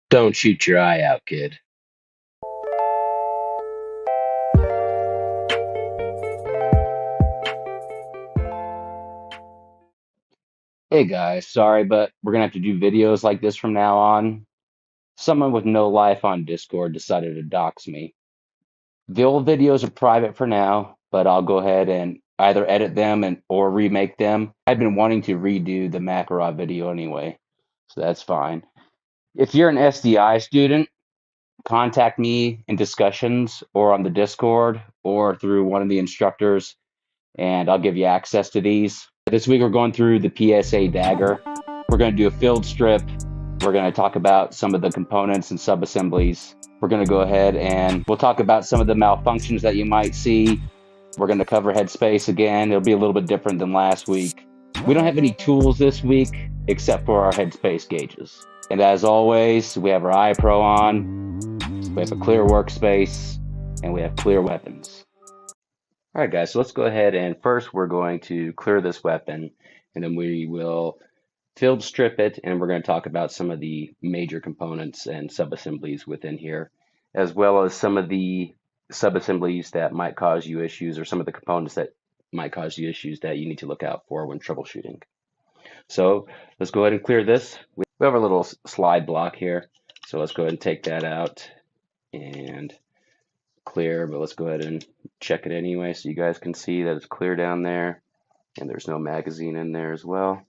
Don't shoot your eye out, kid. Hey guys, sorry, but we're gonna have to do videos like this from now on. Someone with no life on Discord decided to dox me. The old videos are private for now, but I'll go ahead and either edit them or remake them. I've been wanting to redo the Makarov video anyway, so that's fine. If you're an SDI student, contact me in discussions or on the Discord or through one of the instructors, and I'll give you access to these. This week we're going through the PSA Dagger. We're going to do a field strip. We're going to talk about some of the components and subassemblies. We're going to go ahead and we'll talk about some of the malfunctions that you might see. We're going to cover Headspace again. It'll be a little bit different than last week. We don't have any tools this week except for our Headspace gauges. And as always, we have our iPro on. We have a clear workspace and we have clear weapons. All right, guys, so let's go ahead and first we're going to clear this weapon and then we will field strip it and we're going to talk about some of the major components and subassemblies within here, as well as some of the subassemblies that might cause you issues or some of the components that might cause you issues that you need to look out for when troubleshooting. So let's go ahead and clear this. We have our little slide block here, so let's go ahead and take that out and clear, but let's go ahead and check it anyway so you guys can see that it's clear down there and there's no magazine in there as well.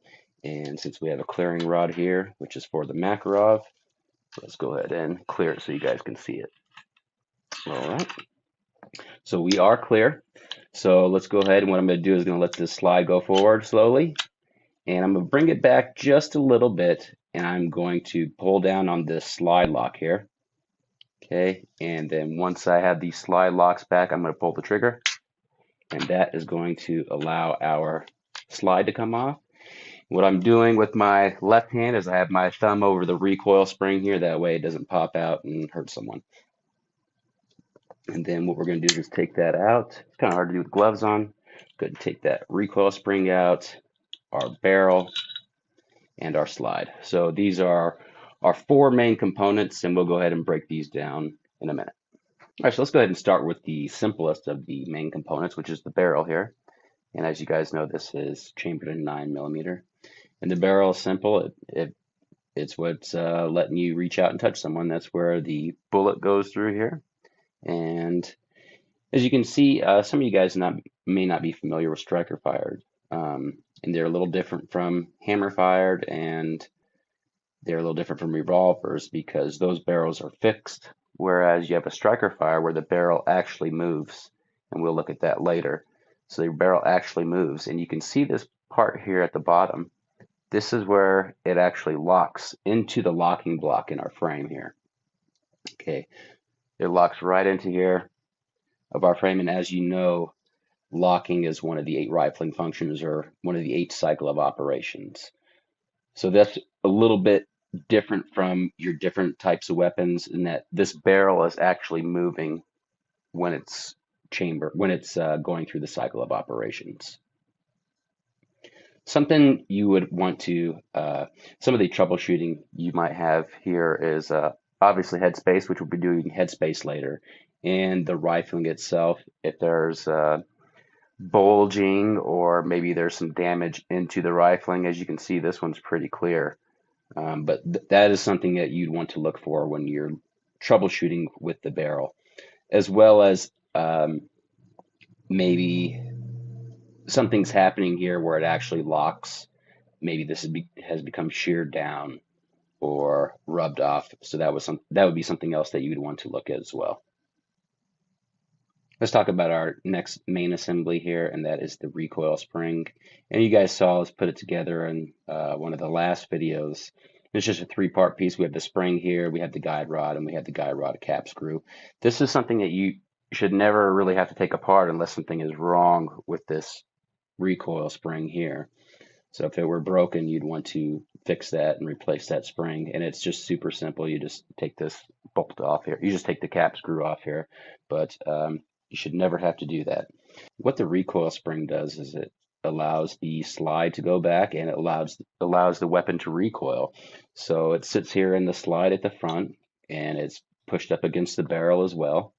And since we have a clearing rod here, which is for the Makarov, let's go ahead and clear it so you guys can see it. All right, so we are clear. So let's go ahead, and what I'm going to do is going to let this slide go forward slowly, and I'm going to bring it back just a little bit, and I'm going to pull down on this slide lock here. Okay, and then once I have these slide locks back, I'm going to pull the trigger, and that is going to allow our slide to come off. What I'm doing with my left hand is I have my thumb over the recoil spring here, that way it doesn't pop out and hurt someone. And then what we're going to do is just take that out. It's kind of hard to do with gloves on. Go ahead and take that recoil spring out, our barrel, and our slide. So these are our four main components, and we'll go ahead and break these down in a minute. All right, so let's go ahead and start with the simplest of the main components, which is the barrel here. And as you guys know, this is chambered in 9mm. And the barrel is simple. It's what's letting you reach out and touch someone. That's where the bullet goes through here. And as you can see, some of you guys may not be familiar with striker fired. And they're a little different from hammer fired, and they're a little different from revolvers because those barrels are fixed, whereas you have a striker fire where the barrel actually moves, and we'll look at that later. So the barrel actually moves, and you can see this part here at the bottom. This is where it actually locks into the locking block in our frame here. Okay, it locks right into here of our frame, and as you know, locking is one of the 8 rifling functions or one of the 8 cycle of operations. So that's a little bit different from your different types of weapons in that this barrel is actually moving when it's going through the cycle of operations. Something you would want to, some of the troubleshooting you might have here is obviously Headspace, which we'll be doing Headspace later, and the rifling itself. If there's bulging or maybe there's some damage into the rifling, as you can see, this one's pretty clear. But that is something that you'd want to look for when you're troubleshooting with the barrel, as well as maybe something's happening here where it actually locks. Maybe this has become sheared down or rubbed off. So that would be something else that you would want to look at as well. Let's talk about our next main assembly here, and that is the recoil spring. And you guys saw us put it together in one of the last videos. It's just a 3-part piece. We have the spring here, we have the guide rod, and we have the guide rod cap screw. This is something that you should never really have to take apart unless something is wrong with this recoil spring here. So if it were broken, you'd want to fix that and replace that spring. And it's just super simple. You just take this bolt off here. You just take the cap screw off here, but you should never have to do that. What the recoil spring does is it allows the slide to go back and it allows the weapon to recoil. So it sits here in the slide at the front, and it's pushed up against the barrel as well.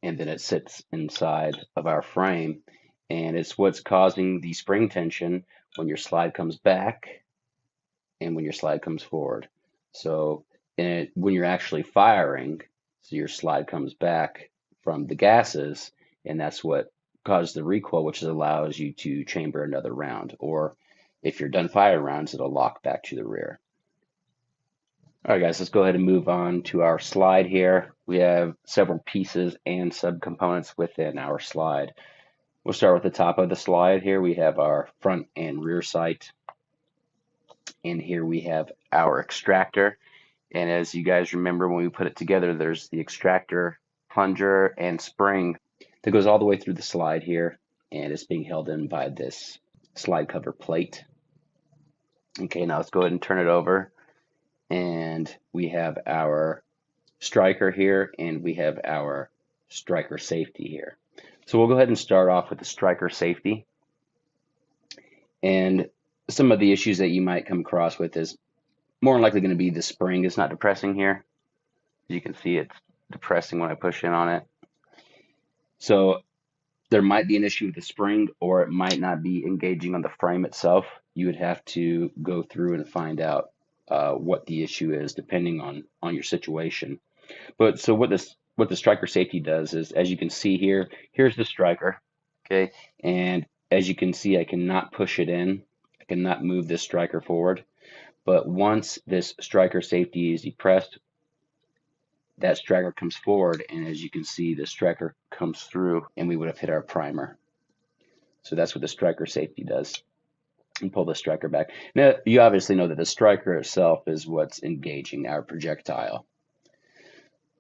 And then it sits inside of our frame, and it's what's causing the spring tension when your slide comes back and when your slide comes forward. So when you're actually firing, so your slide comes back from the gases, and that's what causes the recoil, which allows you to chamber another round. Or if you're done firing rounds, it'll lock back to the rear. All right, guys, let's go ahead and move on to our slide here. We have several pieces and subcomponents within our slide. We'll start with the top of the slide here. We have our front and rear sight. And here we have our extractor. And as you guys remember, when we put it together, there's the extractor, plunger, and spring that goes all the way through the slide here. And it's being held in by this slide cover plate. Okay, now let's go ahead and turn it over. And we have our striker here, and we have our striker safety here. So we'll go ahead and start off with the striker safety. And some of the issues that you might come across with is more than likely going to be the spring is not depressing here. As you can see, it's depressing when I push in on it. So there might be an issue with the spring, or it might not be engaging on the frame itself. You would have to go through and find out what the issue is, depending on your situation. But so what the striker safety does is, as you can see here, here's the striker, okay, and as you can see, I cannot push it in. I cannot move this striker forward. But once this striker safety is depressed, that striker comes forward, and as you can see, the striker comes through, and we would have hit our primer. So that's what the striker safety does. And pull the striker back. Now, you obviously know that the striker itself is what's engaging our projectile.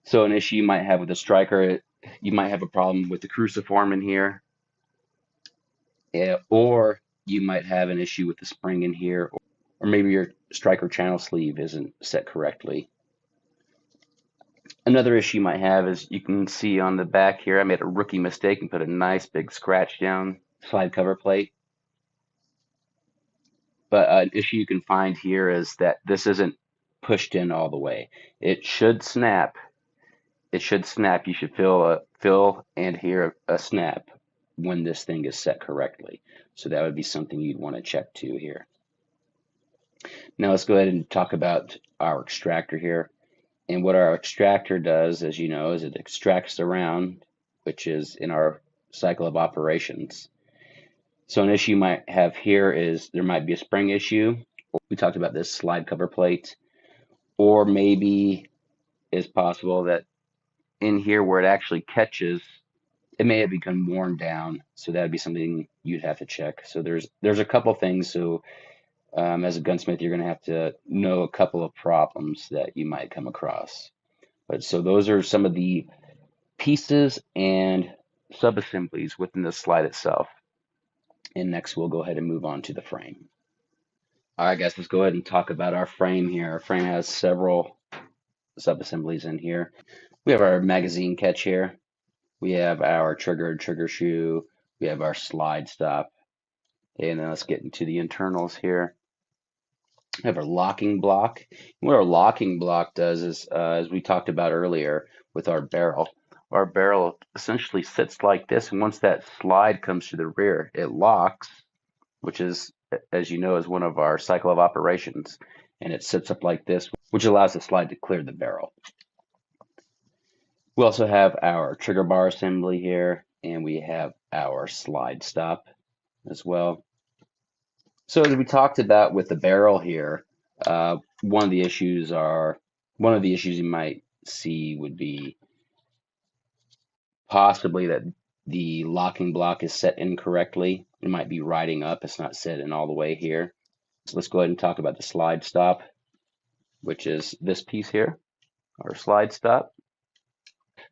So an issue you might have with the striker, you might have a problem with the cruciform in here, or you might have an issue with the spring in here, or maybe your striker channel sleeve isn't set correctly. Another issue you might have is you can see on the back here, I made a rookie mistake and put a nice big scratch down slide cover plate. But an issue you can find here is that this isn't pushed in all the way. It should snap. It should snap. You should feel and hear a snap when this thing is set correctly. So that would be something you'd want to check too here. Now let's go ahead and talk about our extractor here. And what our extractor does, as you know, is it extracts the round, which is in our cycle of operations. So an issue you might have here is there might be a spring issue. We talked about this slide cover plate. Or maybe it's possible that in here where it actually catches, it may have become worn down. So that would be something you'd have to check. So there's a couple things. So as a gunsmith, you're going to have to know a couple of problems that you might come across. But so those are some of the pieces and subassemblies within the slide itself. And next, we'll go ahead and move on to the frame. All right, guys, let's go ahead and talk about our frame here. Our frame has several subassemblies in here. We have our magazine catch here. We have our trigger shoe. We have our slide stop. Okay, and then let's get into the internals here. We have our locking block. What our locking block does is, as we talked about earlier with our barrel essentially sits like this, and once that slide comes to the rear, it locks, which is, as you know, is one of our cycle of operations, and it sits up like this, which allows the slide to clear the barrel. We also have our trigger bar assembly here, and we have our slide stop as well. So as we talked about with the barrel here, one of the issues you might see would be possibly that the locking block is set incorrectly. It might be riding up. It's not set in all the way here. So let's go ahead and talk about the slide stop, which is this piece here, our slide stop.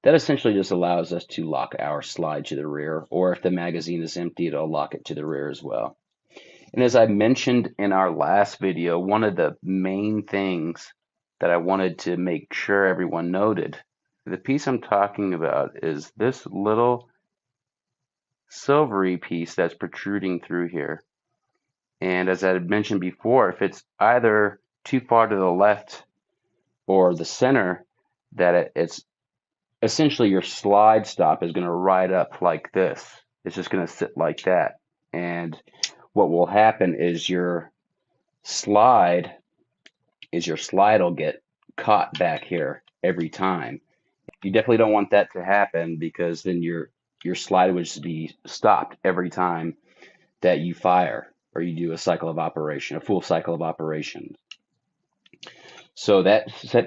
That essentially just allows us to lock our slide to the rear, or if the magazine is empty, it'll lock it to the rear as well. And as I mentioned in our last video, one of the main things that I wanted to make sure everyone noted, the piece I'm talking about is this little silvery piece that's protruding through here. And as I had mentioned before, if it's either too far to the left or the center, that it's essentially your slide stop is going to ride up like this. It's just going to sit like that. And what will happen is your slide will get caught back here every time. You definitely don't want that to happen, because then your slide would just be stopped every time that you fire or you do a cycle of operation, a full cycle of operation. So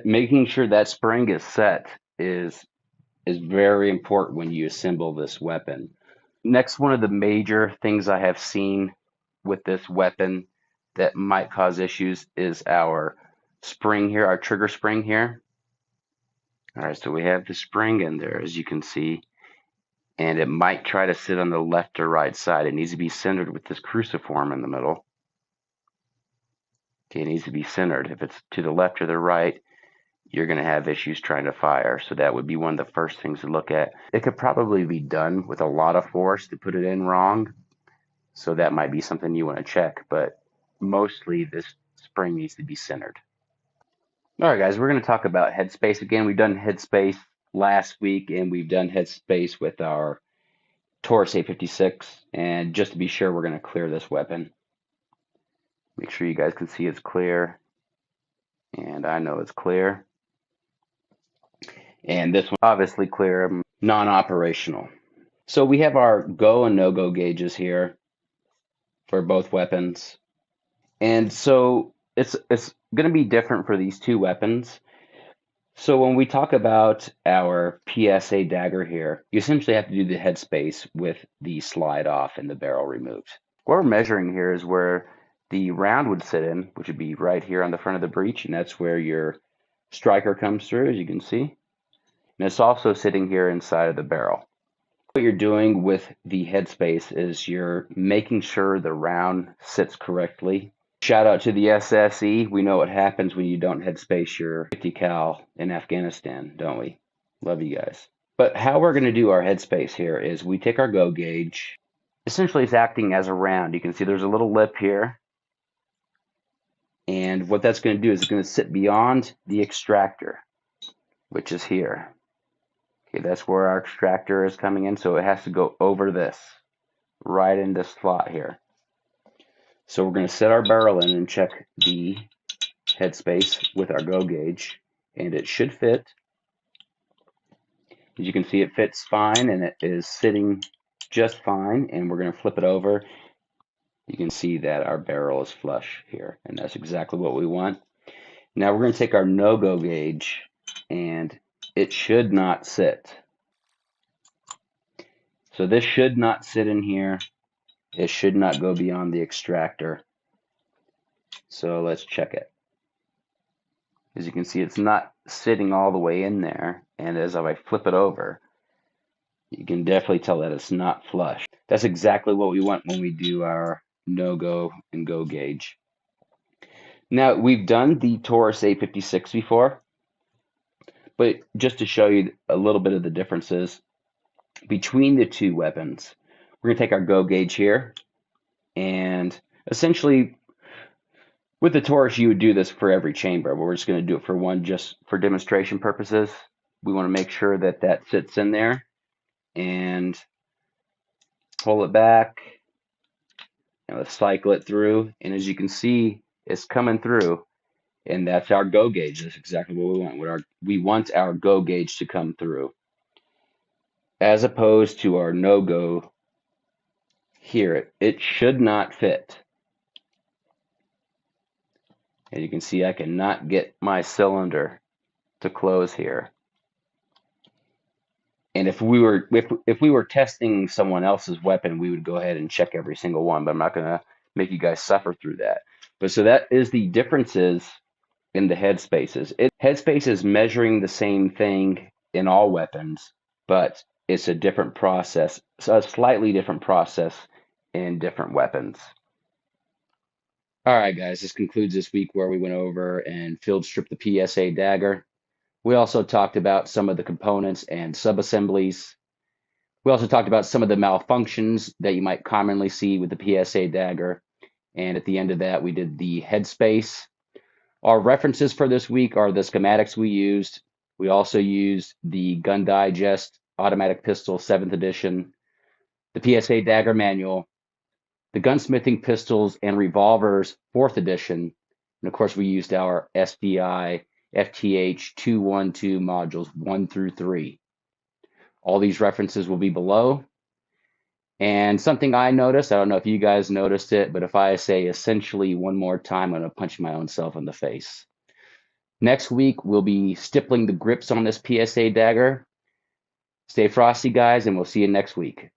making sure that spring is set is very important when you assemble this weapon. Next, one of the major things I have seen with this weapon that might cause issues is our spring here, our trigger spring here. All right, so we have the spring in there, as you can see, and it might try to sit on the left or right side. It needs to be centered with this cruciform in the middle. Okay, it needs to be centered. If it's to the left or the right, you're going to have issues trying to fire. So that would be one of the first things to look at. It could probably be done with a lot of force to put it in wrong. So that might be something you want to check, but mostly this spring needs to be centered. All right, guys, we're going to talk about Headspace again. We've done Headspace last week, and we've done Headspace with our Taurus 856. And just to be sure, we're going to clear this weapon. Make sure you guys can see it's clear. And I know it's clear. And this one obviously clear, non-operational. So we have our go and no-go gauges here for both weapons. And so it's going to be different for these two weapons. So when we talk about our PSA Dagger here, you essentially have to do the headspace with the slide off and the barrel removed. What we're measuring here is where the round would sit in, which would be right here on the front of the breech, and that's where your striker comes through, as you can see. And it's also sitting here inside of the barrel. What you're doing with the headspace is you're making sure the round sits correctly. Shout out to the SSE. We know what happens when you don't headspace your 50 cal in Afghanistan, don't we? Love you guys. But how we're going to do our headspace here is we take our go gauge. Essentially, it's acting as a round. You can see there's a little lip here. And what that's going to do is it's going to sit beyond the extractor, which is here. Okay, that's where our extractor is coming in, so it has to go over this, right in this slot here. So we're going to set our barrel in and check the headspace with our go gauge, and it should fit. As you can see, it fits fine, and it is sitting just fine, and we're going to flip it over. You can see that our barrel is flush here, and that's exactly what we want. Now we're going to take our no-go gauge, and it should not sit. So this should not sit in here. It should not go beyond the extractor. So let's check it. As you can see, it's not sitting all the way in there. And as I flip it over, you can definitely tell that it's not flush. That's exactly what we want when we do our no-go and go gauge. Now, we've done the Taurus 856 before, but just to show you a little bit of the differences between the two weapons, we're going to take our go gauge here, and essentially with the Taurus you would do this for every chamber, but we're just going to do it for one just for demonstration purposes. We want to make sure that that sits in there and pull it back, and let's cycle it through, and as you can see, it's coming through, and that's our go gauge. That's exactly what we want. We want our go gauge to come through, as opposed to our no-go here. It should not fit. As you can see, I cannot get my cylinder to close here. And if we were testing someone else's weapon, we would go ahead and check every single one, but I'm not going to make you guys suffer through that. But so that is the differences in the headspaces. Headspace is measuring the same thing in all weapons, but it's a different process, so a slightly different process in different weapons. All right, guys, this concludes this week where we went over and field stripped the PSA Dagger. We also talked about some of the components and subassemblies. We also talked about some of the malfunctions that you might commonly see with the PSA Dagger. And at the end of that, we did the headspace. Our references for this week are the schematics we used. We also used the Gun Digest Automatic Pistol 7th edition, the PSA Dagger manual, the Gunsmithing Pistols and Revolvers 4th edition, and of course we used our SDI FTH-212 modules 1 through 3. All these references will be below. And something I noticed, I don't know if you guys noticed it, but if I say essentially one more time, I'm going to punch my own self in the face. Next week, we'll be stippling the grips on this PSA Dagger. Stay frosty, guys, and we'll see you next week.